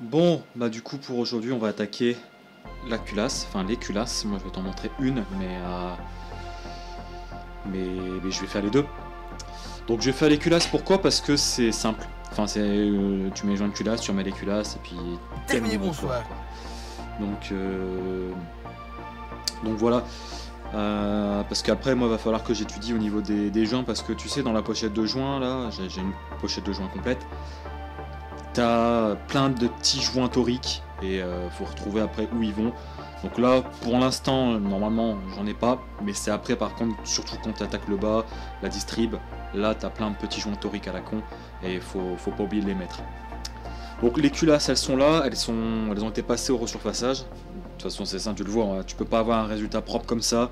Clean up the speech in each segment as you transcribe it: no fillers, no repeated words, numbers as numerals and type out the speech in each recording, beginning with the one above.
Bon, bah du coup pour aujourd'hui on va attaquer la culasse, enfin les culasses. Moi je vais t'en montrer une, mais je vais faire les deux. Donc je vais faire les culasses, pourquoi? Parce que c'est simple. Enfin c'est, tu mets les joints de culasse, tu remets les culasses et puis Terminé, terminé, bonsoir. quoi. Donc voilà. Parce qu'après moi va falloir que j'étudie au niveau des joints, parce que tu sais dans la pochette de joints là, j'ai une pochette de joints complète. T'as plein de petits joints toriques et faut retrouver après où ils vont. Donc là, pour l'instant, normalement, j'en ai pas. Mais c'est après, par contre, surtout quand tu attaques le bas, la distrib, là, t'as plein de petits joints toriques à la con et faut pas oublier de les mettre. Donc les culasses, elles sont là, elles ont été passées au resurfaçage. De toute façon, c'est simple, tu le vois, hein, tu peux pas avoir un résultat propre comme ça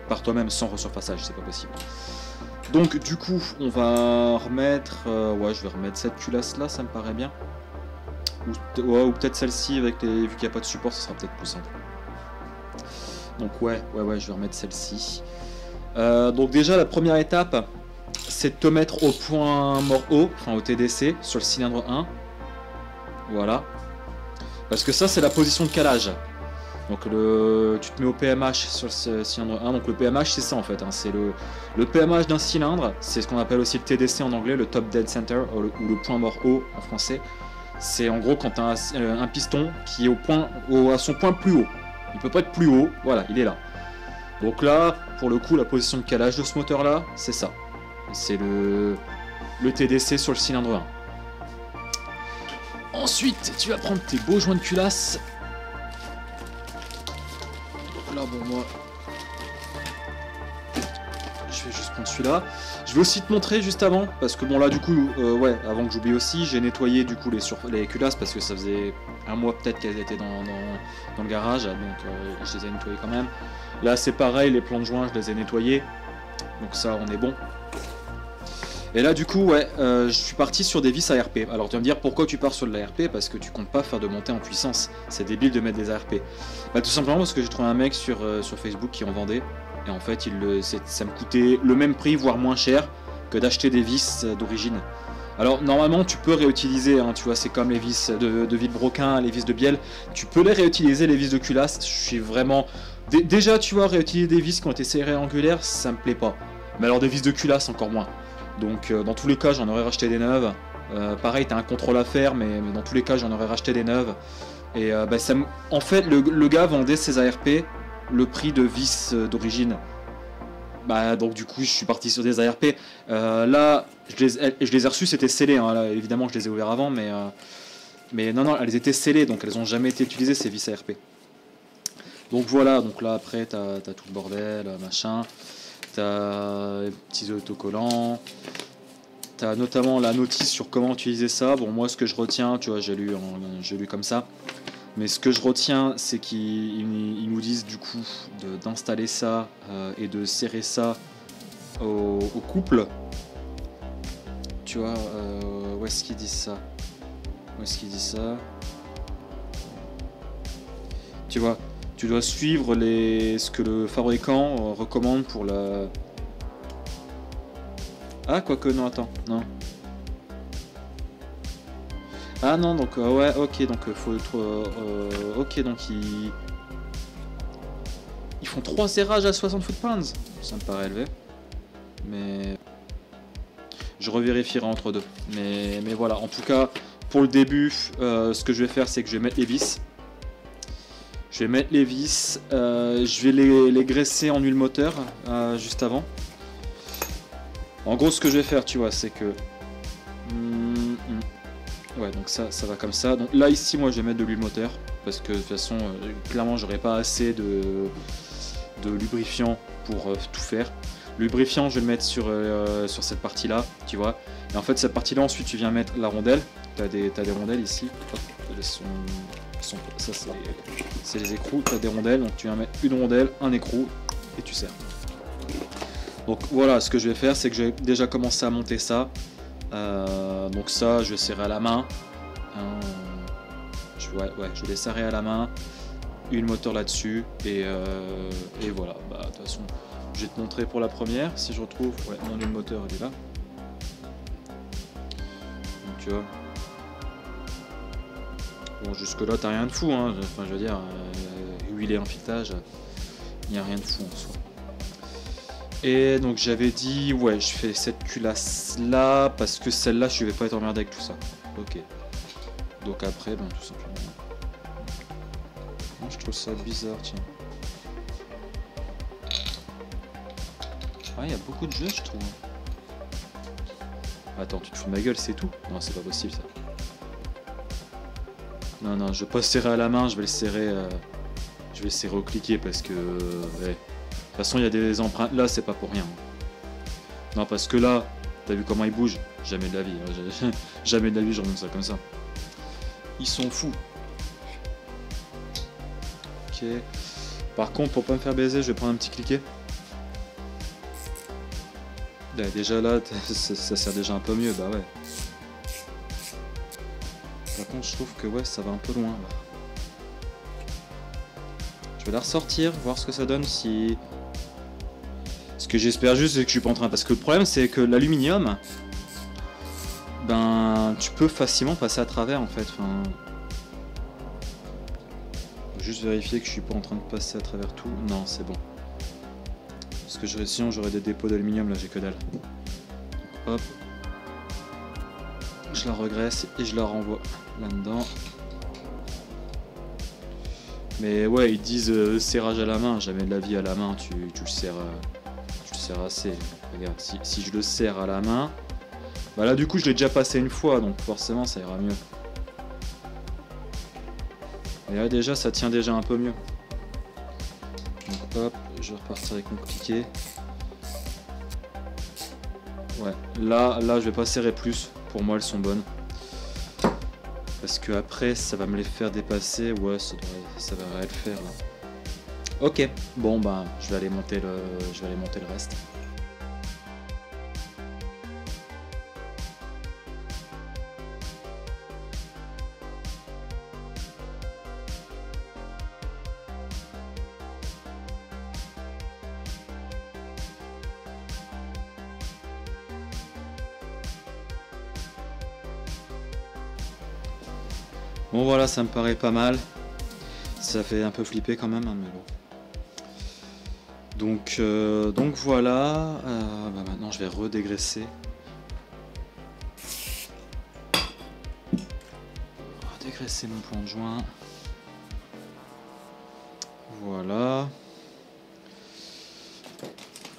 par toi-même sans resurfaçage, c'est pas possible. Donc du coup on va remettre, ouais je vais remettre cette culasse là, ça me paraît bien. Ou peut-être celle-ci avec les, vu qu'il n'y a pas de support, ça sera peut-être plus simple. Donc ouais je vais remettre celle-ci. Donc déjà la première étape c'est de te mettre au point mort haut, enfin au TDC sur le cylindre 1. Voilà. Parce que ça c'est la position de calage. Donc tu te mets au PMH sur le cylindre 1, donc le PMH c'est ça en fait, hein. C'est le PMH d'un cylindre, c'est ce qu'on appelle aussi le TDC en anglais, le Top Dead Center, ou le point mort haut en français. C'est en gros quand tu as un piston qui est à son point plus haut. Il peut pas être plus haut, voilà, il est là. Donc là, pour le coup, la position de calage de ce moteur là, c'est ça. C'est le TDC sur le cylindre 1. Ensuite, tu vas prendre tes beaux joints de culasse. Là bon moi je vais juste prendre celui-là. Je vais aussi te montrer juste avant, parce que bon là du coup ouais, avant que j'oublie aussi, j'ai nettoyé du coup les culasses parce que ça faisait un mois peut-être qu'elles étaient dans le garage, donc je les ai nettoyées quand même. Là c'est pareil, les plans de joint je les ai nettoyés, donc ça on est bon. Et là du coup ouais, je suis parti sur des vis ARP. Alors tu vas me dire pourquoi tu pars sur de l'ARP? Parce que tu comptes pas faire de montée en puissance. C'est débile de mettre des ARP. Bah tout simplement parce que j'ai trouvé un mec sur Facebook qui en vendait. Et en fait ça me coûtait le même prix, voire moins cher, que d'acheter des vis d'origine. Alors normalement tu peux réutiliser, hein, tu vois, c'est comme les vis de Villebroquin, les vis de Biel. Tu peux les réutiliser, les vis de culasse. Je suis vraiment... Déjà tu vois, réutiliser des vis qui ont été serrées angulaires, ça me plaît pas. Mais alors des vis de culasse encore moins. Donc dans tous les cas j'en aurais racheté des neuves. Pareil t'as un contrôle à faire, mais dans tous les cas j'en aurais racheté des neuves. Et bah, en fait le gars vendait ses ARP le prix de vis d'origine. Bah donc du coup je suis parti sur des ARP. Là je les ai reçus, c'était scellé, hein. Là, évidemment je les ai ouverts avant, mais non elles étaient scellées, donc elles ont jamais été utilisées ces vis ARP. Donc voilà, donc là après t'as tout le bordel, machin. T'as les petits autocollants, t'as notamment la notice sur comment utiliser ça. Bon moi ce que je retiens, tu vois, j'ai lu comme ça, mais ce que je retiens c'est qu'ils nous disent du coup d'installer ça et de serrer ça au couple. Tu vois, où est-ce qu'ils disent ça? Où est-ce qu'ils disent ça? Tu vois, tu dois suivre ce que le fabricant recommande pour la... Ah, quoique, non, attends, non. Ah non, donc, ouais, ok, donc, faut être... ok, donc, ils font 3 serrages à 60 foot-pounds. Ça me paraît élevé. Mais... Je revérifierai entre deux. Mais voilà, en tout cas, pour le début, ce que je vais faire, c'est que je vais mettre les vis. Je vais mettre les vis, je vais les graisser en huile moteur juste avant. En gros ce que je vais faire, tu vois, c'est que... Ouais, donc ça va comme ça. Donc là ici moi je vais mettre de l'huile moteur, parce que de toute façon clairement j'aurai pas assez de lubrifiant pour tout faire. Lubrifiant je vais le mettre sur cette partie là, tu vois. Et en fait cette partie là ensuite tu viens mettre la rondelle. T'as des rondelles ici. Hop, ça c'est les écrous, tu as des rondelles, donc tu viens mettre une rondelle, un écrou et tu serres. Donc voilà, ce que je vais faire c'est que je vais déjà commencer à monter ça. Donc ça je vais serrer à la main. Je vais les serrer à la main, une moteur là-dessus et voilà. Bah, de toute façon je vais te montrer pour la première si je retrouve. Ouais, mon huile moteur elle est là. Donc tu vois. Bon, jusque-là, t'as rien de fou, hein. Enfin, je veux dire, huile et infiletage, il n'y a rien de fou en soi. Et donc, j'avais dit, ouais, je fais cette culasse-là, parce que celle-là, je vais pas être emmerdé avec tout ça. Ok. Donc après, ben, tout simplement. Moi, je trouve ça bizarre, tiens. Ah, il y a beaucoup de jeux, je trouve. Attends, tu te fous de ma gueule, c'est tout? Non, c'est pas possible, ça. Non, non, je vais pas serrer à la main, je vais le serrer... Je vais le serrer au cliquet, parce que... ouais. De toute façon, il y a des empreintes. Là, c'est pas pour rien. Non, parce que là, t'as vu comment il bouge? Jamais de la vie. Jamais de la vie, je remonte ça comme ça. Ils sont fous. Ok. Par contre, pour pas me faire baiser, je vais prendre un petit cliquet. Déjà là, ça sert déjà un peu mieux, bah ouais. Par contre, je trouve que ouais, ça va un peu loin. Là. Je vais la ressortir, voir ce que ça donne si... Ce que j'espère juste, c'est que je suis pas en train... Parce que le problème, c'est que l'aluminium, ben, tu peux facilement passer à travers, en fait. Enfin... Faut juste vérifier que je suis pas en train de passer à travers tout. Non, c'est bon. Parce que sinon, j'aurais des dépôts d'aluminium, là, j'ai que dalle. Donc, hop. Je la regresse et je la renvoie là-dedans. Mais ouais, ils disent serrage à la main, jamais de la vie à la main, tu le serres assez. Regarde, si je le serre à la main, bah là du coup je l'ai déjà passé une fois, donc forcément ça ira mieux. Et là déjà ça tient déjà un peu mieux. Donc hop, je vais repartir avec mon cliquet. Ouais, là je vais pas serrer plus, pour moi elles sont bonnes. Parce que après ça va me les faire dépasser, ouais ça devrait le faire là. Ok, bon bah je vais aller monter le reste. Bon voilà, ça me paraît pas mal. Ça fait un peu flipper quand même, hein, mais bon. Donc voilà. Bah maintenant je vais redégraisser. Redégraisser mon plan de joint. Voilà.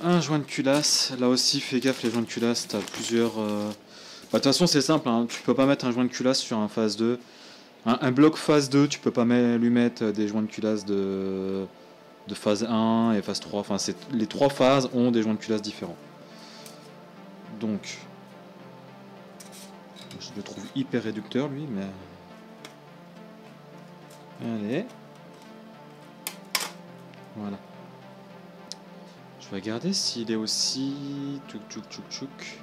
Un joint de culasse. Là aussi, fais gaffe, les joints de culasse, t'as plusieurs... Bah, de toute façon, c'est simple, hein. Tu peux pas mettre un joint de culasse sur un phase 2. Un bloc phase 2, tu peux pas lui mettre des joints de culasse de phase 1 et phase 3. Enfin, les trois phases ont des joints de culasse différents. Donc, je le trouve hyper réducteur, lui, mais... Allez. Voilà. Je vais regarder s'il est aussi... Tchouk.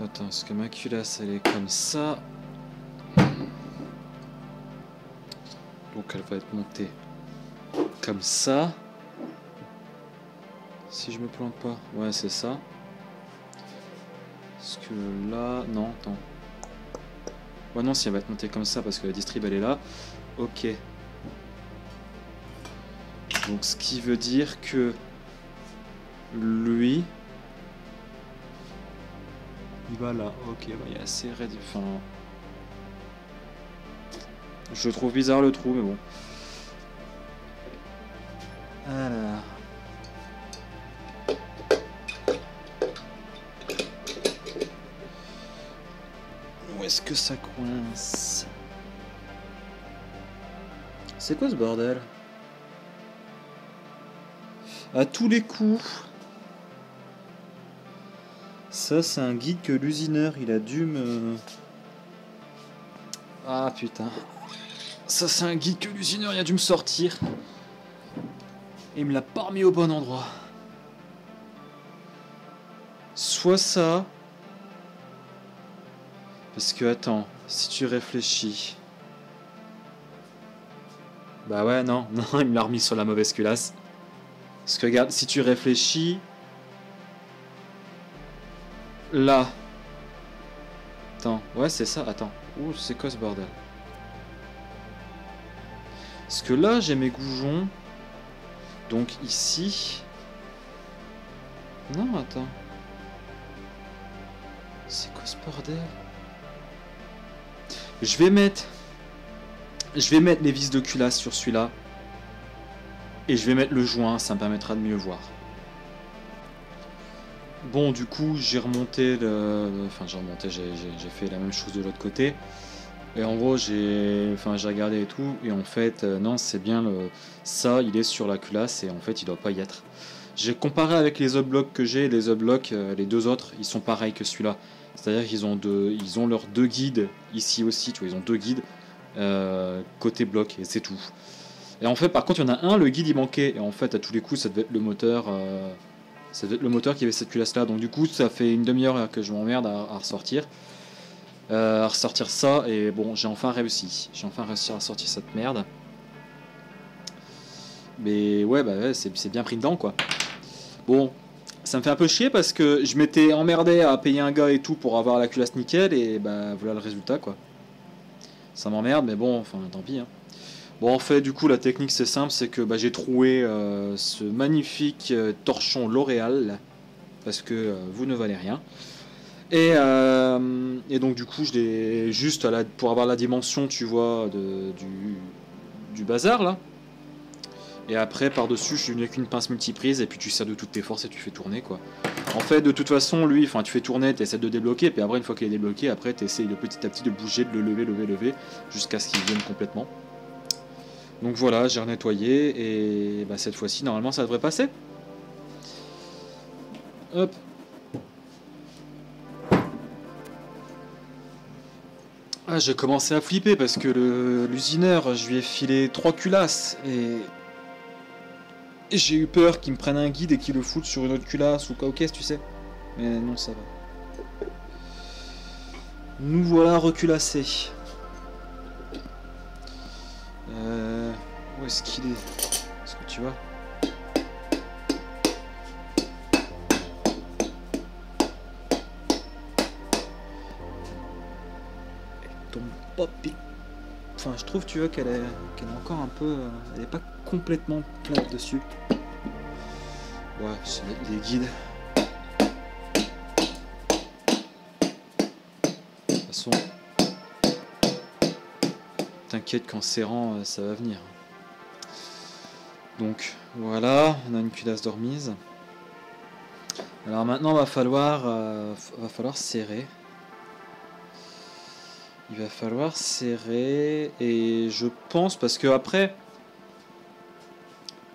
Attends, parce que ma culasse, elle est comme ça. Donc elle va être montée comme ça. Si je me plante pas. Ouais, c'est ça. Parce que là... Non, attends. Ouais, non, si elle va être montée comme ça, parce que la distrib, elle est là. Ok. Donc ce qui veut dire que... Lui... Il va là. Ok, bah, il est assez raide. Enfin... Je trouve bizarre le trou, mais bon. Alors... Où est-ce que ça coince? C'est quoi ce bordel? À tous les coups. Ça, c'est un guide que l'usineur, il a dû me... Ah putain. Ça, c'est un guide que l'usineur, il a dû me sortir. Et il me l'a pas remis au bon endroit. Soit ça... Parce que, attends, si tu réfléchis... Bah ouais, non, il me l'a remis sur la mauvaise culasse. Parce que, regarde, si tu réfléchis... Là... Attends, ouais, c'est ça, attends. Ouh, c'est quoi ce bordel? Parce que là, j'ai mes goujons. Donc ici... Non, attends. C'est quoi ce bordel? Je vais mettre les vis de culasse sur celui-là. Et je vais mettre le joint, ça me permettra de mieux voir. Bon, du coup, j'ai remonté j'ai fait la même chose de l'autre côté. Et en gros, j'ai regardé et tout. Et en fait, non, c'est bien ça, il est sur la culasse et en fait, il doit pas y être. J'ai comparé avec les upblocks que j'ai. Les upblocks, les deux autres, ils sont pareils que celui-là. C'est-à-dire qu'ils ont leurs deux guides ici aussi. Tu vois, ils ont deux guides côté bloc et c'est tout. Et en fait, par contre, il y en a un, le guide il manquait. Et en fait, à tous les coups, ça devait être le moteur. Ça devait être le moteur qui avait cette culasse-là. Donc du coup, ça fait une demi-heure que je m'emmerde à ressortir. À ressortir ça. Et bon, j'ai enfin réussi. J'ai enfin réussi à sortir cette merde. Mais ouais, bah ouais, c'est bien pris dedans, quoi. Bon, ça me fait un peu chier parce que je m'étais emmerdé à payer un gars et tout pour avoir la culasse nickel. Et bah voilà le résultat, quoi. Ça m'emmerde, mais bon, enfin, tant pis, hein. Bon, en fait, du coup, la technique, c'est simple, c'est que bah, j'ai troué ce magnifique torchon L'Oréal, parce que vous ne valez rien. Et donc, du coup, je l'ai juste pour avoir la dimension, tu vois, du bazar, là. Et après, par-dessus, je suis venu avec une pince multiprise, et puis tu sers de toutes tes forces et tu fais tourner, quoi. En fait, de toute façon, lui, tu fais tourner, tu essaies de débloquer, puis après, une fois qu'il est débloqué, après, tu essaies de petit à petit de bouger, de le lever, jusqu'à ce qu'il vienne complètement. Donc voilà, j'ai renettoyé et bah, cette fois-ci, normalement, ça devrait passer. Hop. Ah, j'ai commencé à flipper parce que l'usineur, je lui ai filé 3 culasses et j'ai eu peur qu'il me prenne un guide et qu'il le foute sur une autre culasse ou quoi, ok, tu sais. Mais non, ça va. Nous voilà reculassés. Où est-ce qu'il est? Est-ce que tu vois? Elle tombe pas pique. Enfin, je trouve, tu vois, qu'elle est encore un peu... elle est pas complètement plate dessus. Ouais, c'est les guides. De toute façon... T'inquiète qu'en serrant, ça va venir. Donc voilà, on a une culasse dormise. Alors maintenant, va falloir serrer. Il va falloir serrer et je pense parce que après,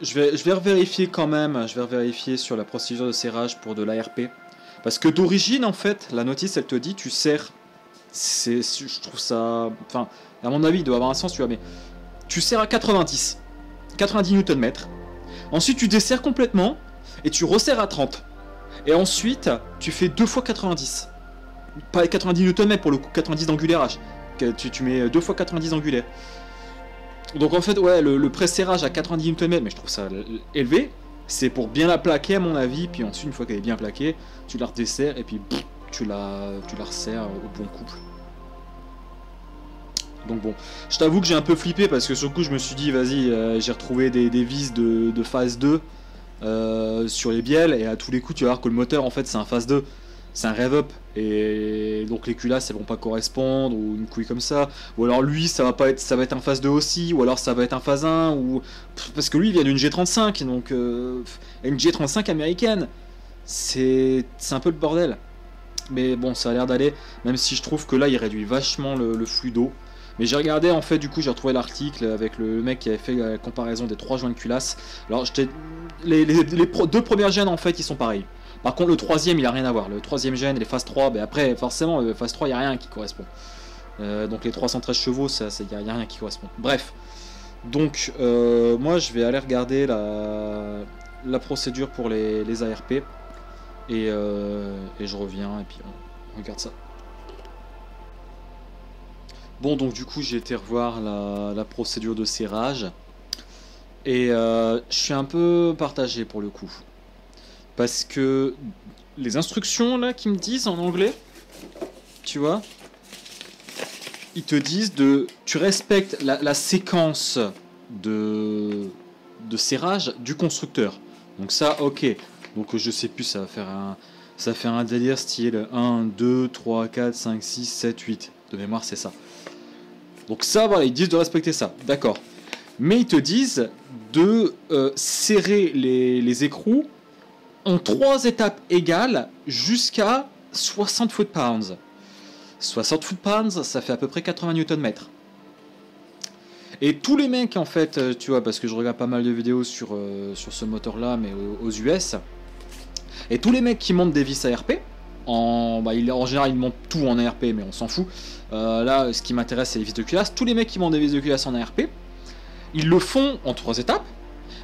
je vais revérifier quand même. Je vais revérifier sur la procédure de serrage pour de l'ARP parce que d'origine en fait, la notice elle te dit tu serres. Je trouve ça, enfin, à mon avis, il doit avoir un sens, tu vois, mais tu serres à 90 Nm. Ensuite, tu desserres complètement et tu resserres à 30. Et ensuite, tu fais 2 fois 90. Pas 90 Nm pour le coup, 90 d'angulaire H. Tu mets 2 fois 90 angulaire. Donc en fait, ouais, le pré-serrage à 90 Nm, mais je trouve ça élevé. C'est pour bien la plaquer à mon avis. Puis ensuite, une fois qu'elle est bien plaquée, tu la redesserres et puis tu la resserres au bon couple. Donc bon, je t'avoue que j'ai un peu flippé parce que sur le coup je me suis dit vas-y, j'ai retrouvé des vis de phase 2 sur les bielles et à tous les coups tu vas voir que le moteur en fait c'est un phase 2, c'est un rev-up et donc les culasses elles vont pas correspondre ou une couille comme ça, ou alors lui ça va être un phase 2 aussi, ou alors ça va être un phase 1 ou parce que lui il vient d'une G35 donc une G35 américaine, c'est un peu le bordel. Mais bon, ça a l'air d'aller, même si je trouve que là il réduit vachement le flux d'eau. Mais j'ai regardé en fait, du coup j'ai retrouvé l'article avec le mec qui avait fait la comparaison des 3 joints de culasse. Alors les deux premières gènes en fait ils sont pareils. Par contre le troisième il a rien à voir. Le troisième gène, les phases 3, ben après forcément phase 3 il n'y a rien qui correspond. Donc les 313 chevaux, il n'y a rien qui correspond. Bref. Donc moi je vais aller regarder la procédure pour les ARP. Et je reviens et puis on regarde ça. Bon, donc du coup j'ai été revoir la procédure de serrage et je suis un peu partagé pour le coup parce que les instructions là qui me disent en anglais, tu vois, ils te disent tu respectes la séquence de serrage du constructeur. Donc ça, ok. Donc je sais plus, ça va faire un délire style 1, 2, 3, 4, 5, 6, 7, 8. De mémoire, c'est ça. Donc ça, voilà, ils disent de respecter ça. D'accord. Mais ils te disent de serrer les écrous en 3 étapes égales jusqu'à 60 foot-pounds. 60 foot-pounds, ça fait à peu près 80 Nm. Et tous les mecs, en fait, tu vois, parce que je regarde pas mal de vidéos sur ce moteur-là, mais aux US, et tous les mecs qui montent des vis ARP, en général, ils montent tout en ARP, mais on s'en fout. Là, ce qui m'intéresse, c'est les vis de culasse. Tous les mecs qui montent des vis de culasse en ARP, ils le font en 3 étapes,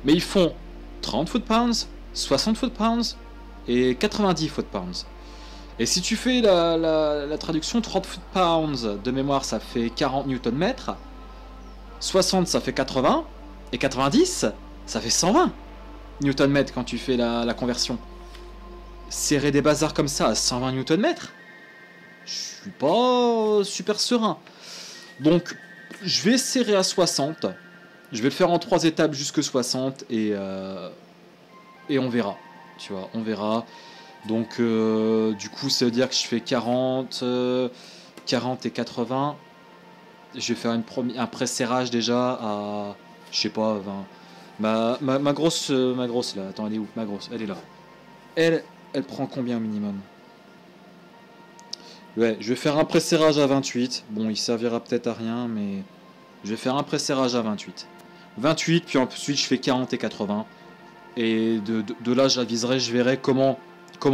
mais ils font 30 foot-pounds, 60 foot-pounds et 90 foot-pounds. Et si tu fais la traduction, 30 foot-pounds de mémoire, ça fait 40 Nm, 60 ça fait 80, et 90 ça fait 120 Nm quand tu fais la conversion. Serrer des bazars comme ça à 120 Nm, je suis pas super serein. Donc je vais serrer à 60, je vais le faire en 3 étapes jusque 60 et on verra. Tu vois, on verra. Donc du coup ça veut dire que je fais 40 et 80. Je vais faire un pré-serrage déjà à, je sais pas, 20. Ma grosse là, attends, elle est où? Ma grosse, elle est là. Elle prend combien au minimum? Ouais, je vais faire un pré-serrage à 28. Bon, il servira peut-être à rien, mais je vais faire un pré-serrage à 28. 28, puis ensuite je fais 40 et 80. Et de là, j'aviserai, je verrai comment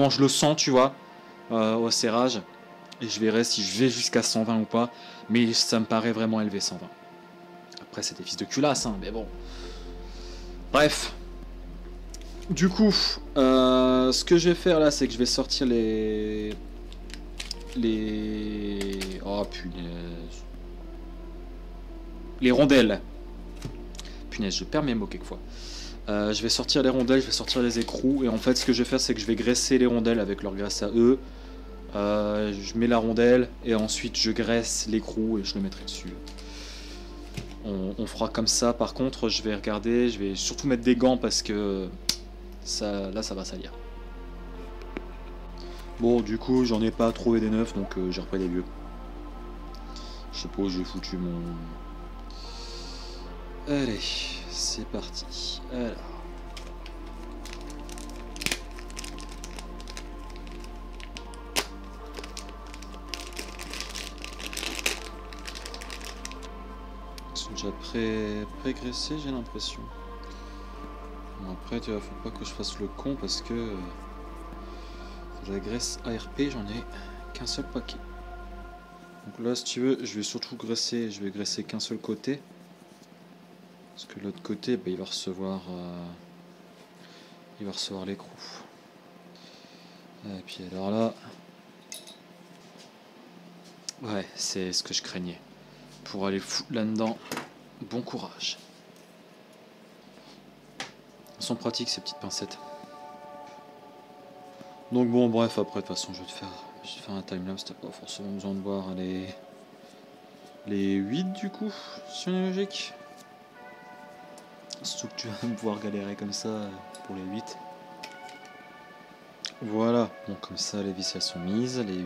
je le sens, tu vois, au serrage. Et je verrai si je vais jusqu'à 120 ou pas. Mais ça me paraît vraiment élevé, 120. Après, c'est des fils de culasse, hein, mais bon. Bref. Du coup, ce que je vais faire là, c'est que je vais sortir les... Oh, punaise. Les rondelles. Punaise, je perds mes mots quelquefois. Je vais sortir les rondelles, je vais sortir les écrous. Et en fait, ce que je vais faire, c'est que je vais graisser les rondelles avec leur graisse à eux. Je mets la rondelle et ensuite je graisse l'écrou et je le mettrai dessus. On fera comme ça. Par contre, je vais regarder, je vais surtout mettre des gants parce que là ça va salir. Bon, du coup, j'en ai pas trouvé des neufs, donc j'ai repris des vieux. Je sais pas où j'ai foutu mon... Allez, c'est parti. Alors... déjà pré-graissé, j'ai l'impression. Bon, après, tu vois, faut pas que je fasse le con parce que la graisse ARP, j'en ai qu'un seul paquet. Donc là, si tu veux, je vais surtout graisser, je vais graisser qu'un seul côté. Parce que l'autre côté, bah, il va recevoir l'écrou. Et puis alors là, ouais, c'est ce que je craignais. Pour aller foutre là-dedans, bon courage. Elles sont pratiques ces petites pincettes. Donc bon, bref, après de toute façon je vais te faire un timelapse, t'as pas forcément besoin de voir les 8 du coup, si on est logique. Surtout que tu vas me pouvoir galérer comme ça pour les 8. Voilà, donc comme ça les vis elles sont mises, les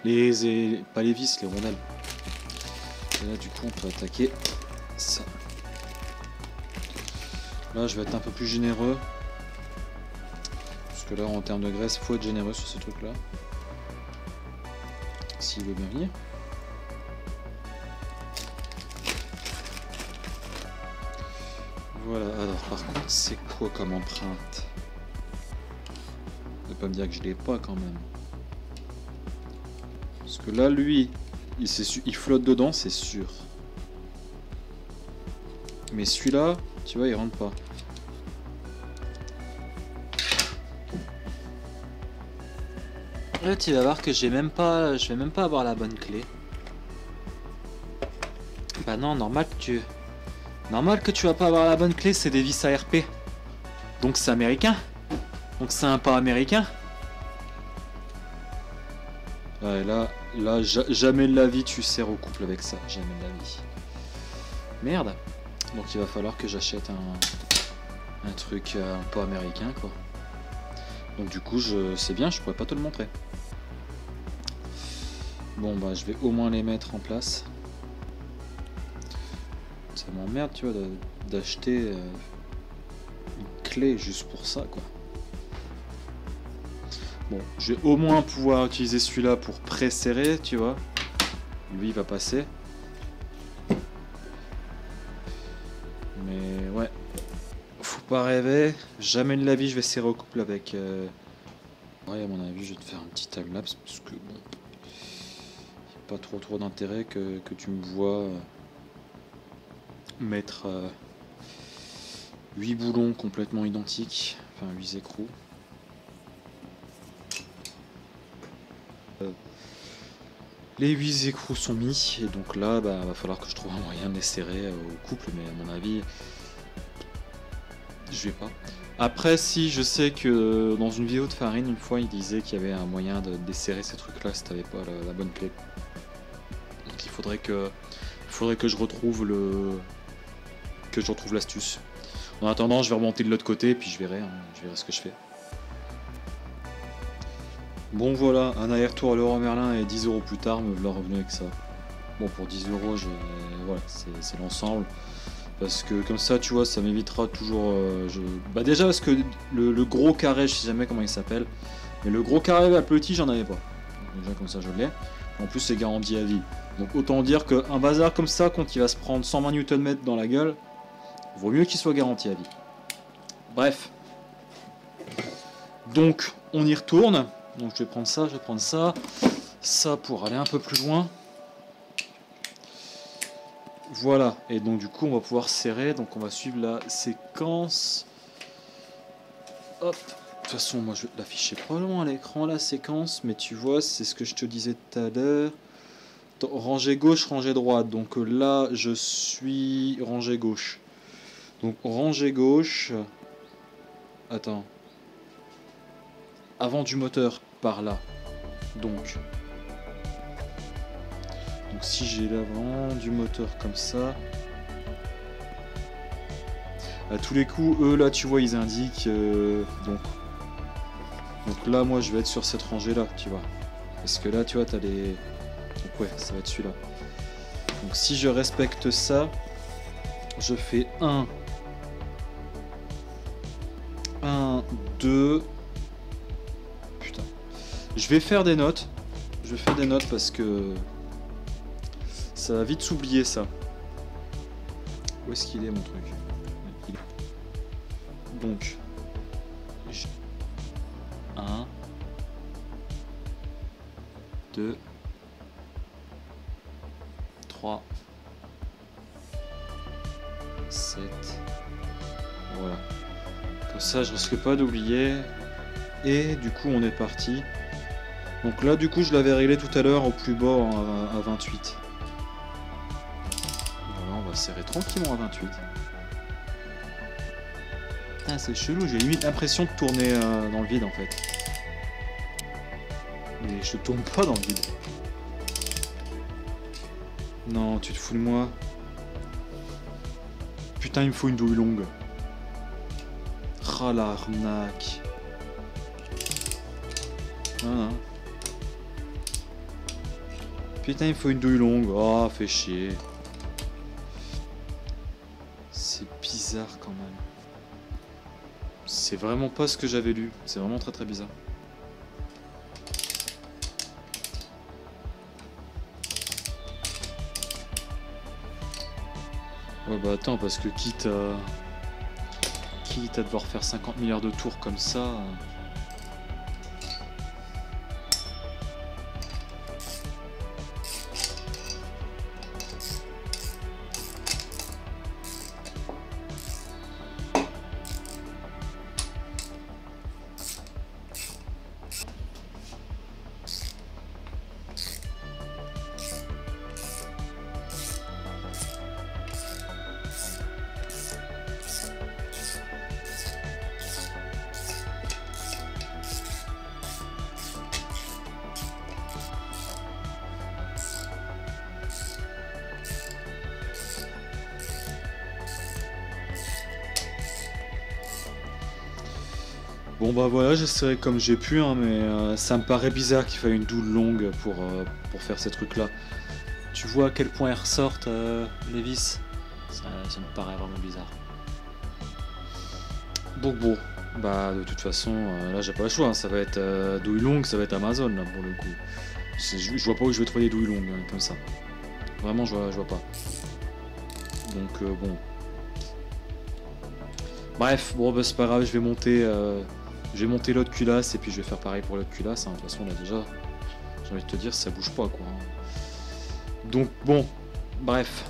8. Pas les vis, les rondelles. Et là du coup on peut attaquer ça. Là je vais être un peu plus généreux. Parce que là en termes de graisse, il faut être généreux sur ce truc là. S'il veut bien venir. Voilà, alors par contre c'est quoi comme empreinte? Ne pas me dire que je l'ai pas quand même. Parce que là lui, il flotte dedans, c'est sûr. Mais celui-là, tu vois, il rentre pas. Là, tu vas voir que je vais même pas avoir la bonne clé. Bah non, normal que tu vas pas avoir la bonne clé, c'est des vis ARP. Donc c'est américain. Donc c'est un pas américain. Ouais, là, jamais de la vie tu sers au couple avec ça. Jamais de la vie. Merde. Donc il va falloir que j'achète un truc un peu américain quoi. Donc du coup c'est bien, je pourrais pas te le montrer. Bon bah je vais au moins les mettre en place. Ça m'emmerde tu vois d'acheter une clé juste pour ça quoi. Bon, je vais au moins pouvoir utiliser celui-là pour pré-serrer, tu vois. Lui il va passer. Mais ouais, faut pas rêver. Jamais de la vie je vais serrer au couple avec... Ouais, à mon avis je vais te faire un petit timelapse parce que bon... Y a pas trop d'intérêt que tu me vois mettre 8 boulons complètement identiques. Enfin 8 écrous. Les 8 écrous sont mis et donc là bah, va falloir que je trouve un moyen de les serrer au couple, mais à mon avis je vais pas. Après si je sais que dans une vidéo de Farine une fois il disait qu'il y avait un moyen de desserrer ces trucs là si t'avais pas la bonne clé. Donc il faudrait que je retrouve l'astuce. En attendant je vais remonter de l'autre côté et puis je verrai ce que je fais. Bon voilà, un aller-retour à Leroy Merlin et 10 € plus tard, me voilà revenu avec ça. Bon pour 10 €, voilà, c'est l'ensemble. Parce que comme ça, tu vois, ça m'évitera toujours... Bah déjà parce que le gros carré, je sais jamais comment il s'appelle. Mais le gros carré à petit, j'en avais pas. Donc, déjà comme ça, je l'ai. En plus, c'est garanti à vie. Donc autant dire qu'un bazar comme ça, quand il va se prendre 120 Nm dans la gueule, vaut mieux qu'il soit garanti à vie. Bref. Donc, on y retourne. Donc je vais prendre ça pour aller un peu plus loin. Voilà, et donc du coup on va pouvoir serrer, donc on va suivre la séquence. Hop, de toute façon moi je vais l'afficher probablement à l'écran la séquence, mais tu vois c'est ce que je te disais tout à l'heure. Rangée gauche, rangée droite, donc là je suis rangée gauche. Donc rangée gauche, attends, avant du moteur par là, donc si j'ai l'avant du moteur comme ça, à tous les coups eux là tu vois ils indiquent donc là moi je vais être sur cette rangée là tu vois, parce que là tu vois t'as les, donc ouais ça va être celui-là. Donc si je respecte ça, je fais 1 2, putain, je vais faire des notes parce que ça va vite s'oublier ça. Où est-ce qu'il est mon truc? Donc 1 2 3 7, voilà. Comme ça je risque pas d'oublier. Et du coup on est parti. Donc là du coup je l'avais réglé tout à l'heure au plus bas à 28. Voilà, on va serrer tranquillement à 28. Ah, c'est chelou, j'ai limite l'impression de tourner dans le vide en fait. Mais je tourne pas dans le vide. Non, tu te fous de moi. Putain, il me faut une douille longue. Ah l'arnaque. Ah. Putain, il me faut une douille longue. Oh, fait chier. C'est bizarre quand même. C'est vraiment pas ce que j'avais lu. C'est vraiment très bizarre. Ouais bah attends, parce que quitte à devoir faire 50 milliards de tours comme ça... Bon bah voilà, j'essaierai comme j'ai pu, hein, mais ça me paraît bizarre qu'il faille une douille longue pour faire ces trucs-là. Tu vois à quel point elles ressortent les vis? Ça me paraît vraiment bizarre. Donc bon, bah de toute façon, là j'ai pas le choix, hein, ça va être douille longue, ça va être Amazon là pour le coup. Je vois pas où je vais trouver des douilles longues comme ça. Vraiment, je vois pas. Donc bon. Bref, bon bah c'est pas grave, je vais monter l'autre culasse et puis je vais faire pareil pour l'autre culasse. Hein. De toute façon là déjà, j'ai envie de te dire, ça bouge pas quoi. Hein. Donc bon, bref.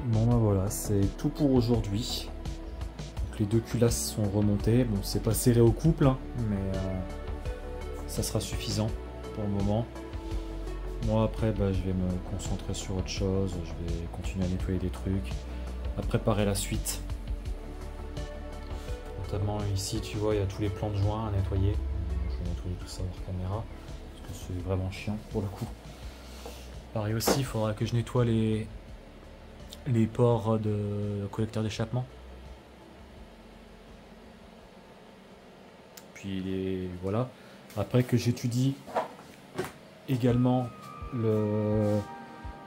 Bon bah voilà, c'est tout pour aujourd'hui. Donc les deux culasses sont remontées. Bon, c'est pas serré au couple, hein, mais ça sera suffisant pour le moment. Moi après, bah, je vais me concentrer sur autre chose. Je vais continuer à nettoyer des trucs, à préparer la suite. Notamment ici, tu vois, il y a tous les plans de joint à nettoyer. Je vais nettoyer tout ça hors caméra, parce que c'est vraiment chiant pour le coup. Pareil aussi, il faudra que je nettoie les ports de collecteur d'échappement. Puis voilà. Après que j'étudie également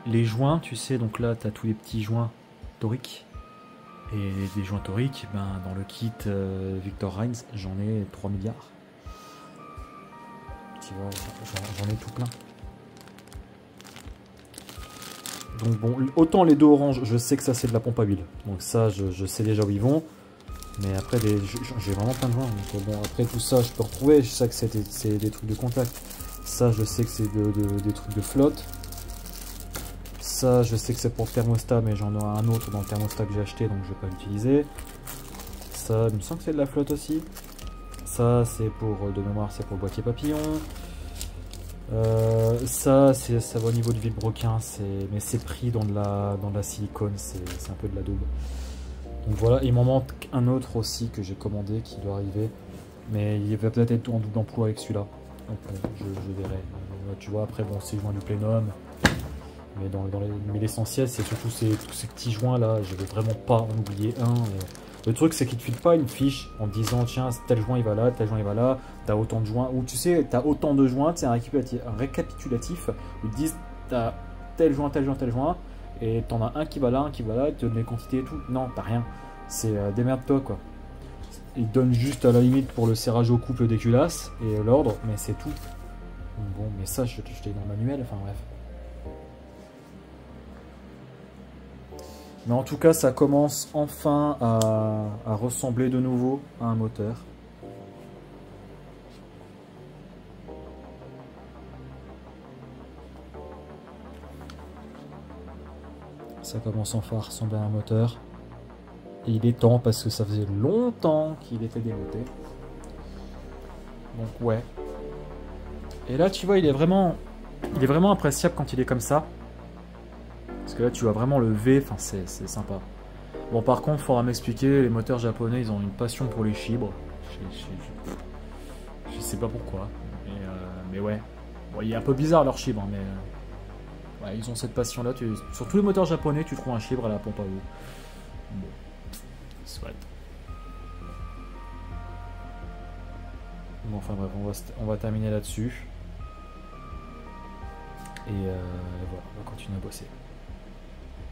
les joints, tu sais, donc là tu as tous les petits joints toriques. Et des joints toriques, ben, dans le kit Victor Heinz, j'en ai 3 milliards. Tu vois, j'en ai tout plein. Donc bon, autant les deux oranges, je sais que ça c'est de la pompe à huile. Donc ça, je sais déjà où ils vont. Mais après, j'ai vraiment plein de joints. Donc bon, après tout ça, je peux retrouver. Je sais que c'est des trucs de contact. Ça, je sais que c'est des trucs de flotte. Ça, je sais que c'est pour le thermostat, mais j'en aurai un autre dans le thermostat que j'ai acheté, donc je vais pas l'utiliser. Ça, il me semble que c'est de la flotte aussi. Ça, c'est pour, de mémoire, c'est pour le boîtier papillon. Ça va au niveau du vilebrequin, mais c'est pris dans de la silicone, c'est un peu de la double. Donc voilà, il m'en manque un autre aussi que j'ai commandé qui doit arriver, mais il va peut-être être en double emploi avec celui-là. Donc je verrai. Tu vois, après bon, c'est joint du plénum, mais l'essentiel c'est surtout tous ces petits joints là. Je vais vraiment pas en oublier un. Le truc, c'est qu'ils ne te filent pas une fiche en te disant tiens, tel joint il va là, tel joint il va là, t'as autant de joints, ou tu sais, t'as autant de joints, c'est un récapitulatif, ils te disent t'as tel joint, tel joint, tel joint, et t'en as un qui va là, ils te donnent les quantités et tout. Non, t'as rien. C'est démerde-toi quoi. Ils te donnent juste à la limite pour le serrage au couple des culasses et l'ordre, mais c'est tout. Bon, mais ça, je t'ai dans le manuel, enfin bref. Mais en tout cas, ça commence enfin à ressembler de nouveau à un moteur. Ça commence enfin à ressembler à un moteur. Et il est temps parce que ça faisait longtemps qu'il était démonté. Donc ouais. Et là, tu vois, il est vraiment appréciable quand il est comme ça. Parce que là, tu vois vraiment le V, enfin, c'est sympa. Bon, par contre, il faudra m'expliquer, les moteurs japonais, ils ont une passion pour les fibres. Je sais pas pourquoi. Mais ouais. Bon, il est un peu bizarre leur chibre, mais... ouais, ils ont cette passion-là. Sur tous les moteurs japonais, tu trouves un chibre à la pompe à eau. Bon. Soit. Bon, enfin bref, on va terminer là-dessus. Et voilà, on va continuer à bosser.